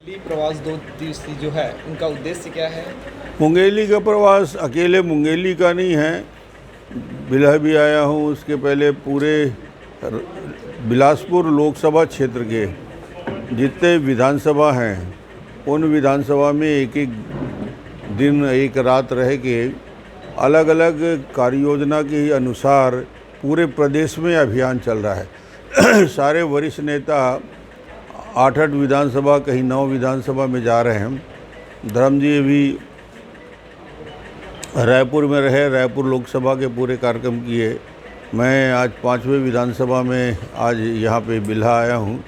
प्रवास 2 दिवसीय जो है उनका उद्देश्य क्या है? मुंगेली का प्रवास अकेले मुंगेली का नहीं है, बिलह भी आया हूँ। उसके पहले पूरे बिलासपुर लोकसभा क्षेत्र के जितने विधानसभा हैं उन विधानसभा में एक एक दिन एक रात रह के अलग अलग कार्य योजना के अनुसार पूरे प्रदेश में अभियान चल रहा है। सारे वरिष्ठ नेता 8-8 विधानसभा कहीं 9 विधानसभा में जा रहे हैं। धर्म जी भी रायपुर में रहे, रायपुर लोकसभा के पूरे कार्यक्रम किए। मैं आज 5वें विधानसभा में आज यहाँ पे बिल्हा आया हूँ।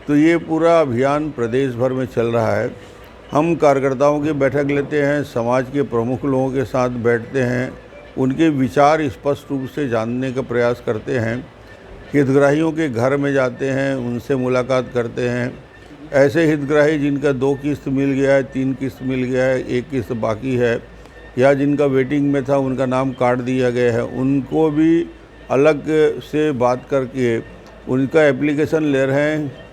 तो ये पूरा अभियान प्रदेश भर में चल रहा है। हम कार्यकर्ताओं की बैठक लेते हैं, समाज के प्रमुख लोगों के साथ बैठते हैं, उनके विचार स्पष्ट रूप से जानने का प्रयास करते हैं, हितग्राहियों के घर में जाते हैं, उनसे मुलाकात करते हैं। ऐसे हितग्राही जिनका 2 किस्त मिल गया है, 3 किस्त मिल गया है, 1 किस्त बाकी है, या जिनका वेटिंग में था उनका नाम काट दिया गया है, उनको भी अलग से बात करके उनका एप्लीकेशन ले रहे हैं।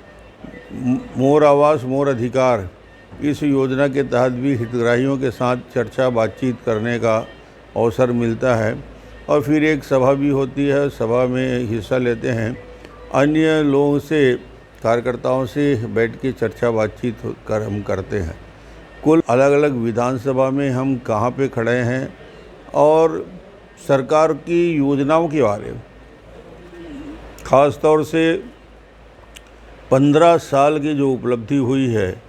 मोर आवास मोर अधिकार इस योजना के तहत भी हितग्राहियों के साथ चर्चा बातचीत करने का अवसर मिलता है। और फिर एक सभा भी होती है, सभा में हिस्सा लेते हैं, अन्य लोगों से, कार्यकर्ताओं से बैठ के चर्चा बातचीत हम करते हैं। कुल अलग अलग विधानसभा में हम कहाँ पे खड़े हैं और सरकार की योजनाओं के बारे में, ख़ास तौर से 15 साल की जो उपलब्धि हुई है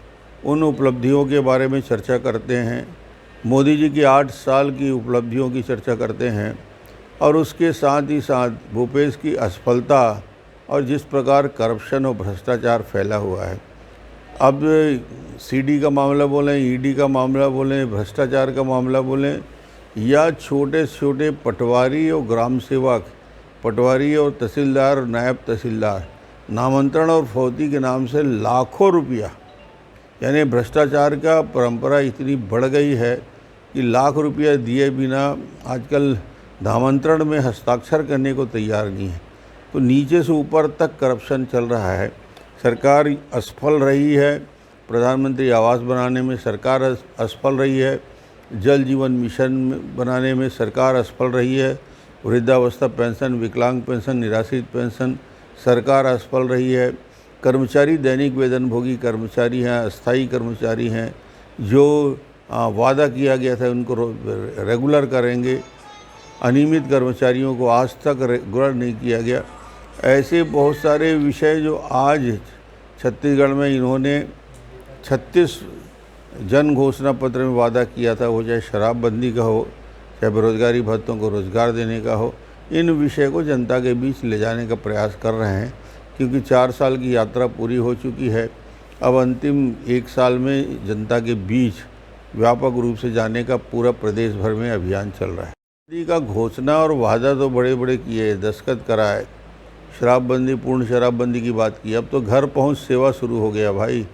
उन उपलब्धियों के बारे में चर्चा करते हैं। मोदी जी की 8 साल की उपलब्धियों की चर्चा करते हैं और उसके साथ ही साथ भूपेश की असफलता और जिस प्रकार करप्शन और भ्रष्टाचार फैला हुआ है। अब सीडी का मामला बोलें, ईडी का मामला बोलें, भ्रष्टाचार का मामला बोलें, या छोटे छोटे पटवारी और ग्राम सेवक, पटवारी और तहसीलदार और नायब तहसीलदार नामांतरण और फौती के नाम से लाखों रुपया, यानी भ्रष्टाचार का परंपरा इतनी बढ़ गई है कि लाख रुपया दिए बिना आजकल नामांतरण में हस्ताक्षर करने को तैयार नहीं है। तो नीचे से ऊपर तक करप्शन चल रहा है। सरकार असफल रही है, प्रधानमंत्री आवास बनाने में सरकार असफल रही है, जल जीवन मिशन बनाने में सरकार असफल रही है, वृद्धावस्था पेंशन, विकलांग पेंशन, निराश्रित पेंशन सरकार असफल रही है। कर्मचारी दैनिक वेतनभोगी कर्मचारी हैं, अस्थायी कर्मचारी हैं, जो वादा किया गया था उनको रेगुलर करेंगे, अनियमित कर्मचारियों को आज तक रेगुलर नहीं किया गया। ऐसे बहुत सारे विषय जो आज छत्तीसगढ़ में इन्होंने 36 जन घोषणा पत्र में वादा किया था, वो चाहे शराबबंदी का हो, चाहे बेरोजगारी भत्तों को रोज़गार देने का हो, इन विषय को जनता के बीच ले जाने का प्रयास कर रहे हैं। क्योंकि 4 साल की यात्रा पूरी हो चुकी है, अब अंतिम 1 साल में जनता के बीच व्यापक रूप से जाने का पूरा प्रदेश भर में अभियान चल रहा है। मोदी का घोषणा और वादा तो बड़े बड़े किए, दस्तखत कराए, शराबबंदी, पूर्ण शराबबंदी की बात की। अब तो घर पहुंच सेवा शुरू हो गया भाई,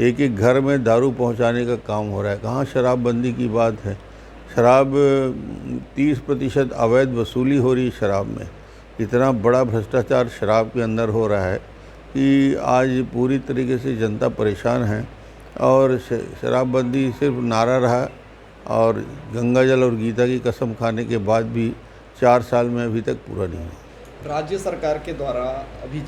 एक एक घर में दारू पहुंचाने का काम हो रहा है। कहाँ शराबबंदी की बात है? शराब 30% अवैध वसूली हो रही शराब में। इतना बड़ा भ्रष्टाचार शराब के अंदर हो रहा है कि आज पूरी तरीके से जनता परेशान है। और शराबबंदी सिर्फ नारा रहा और गंगा जल और गीता की कसम खाने के बाद भी 4 साल में अभी तक पूरा नहीं हुआ। राज्य सरकार के द्वारा अभी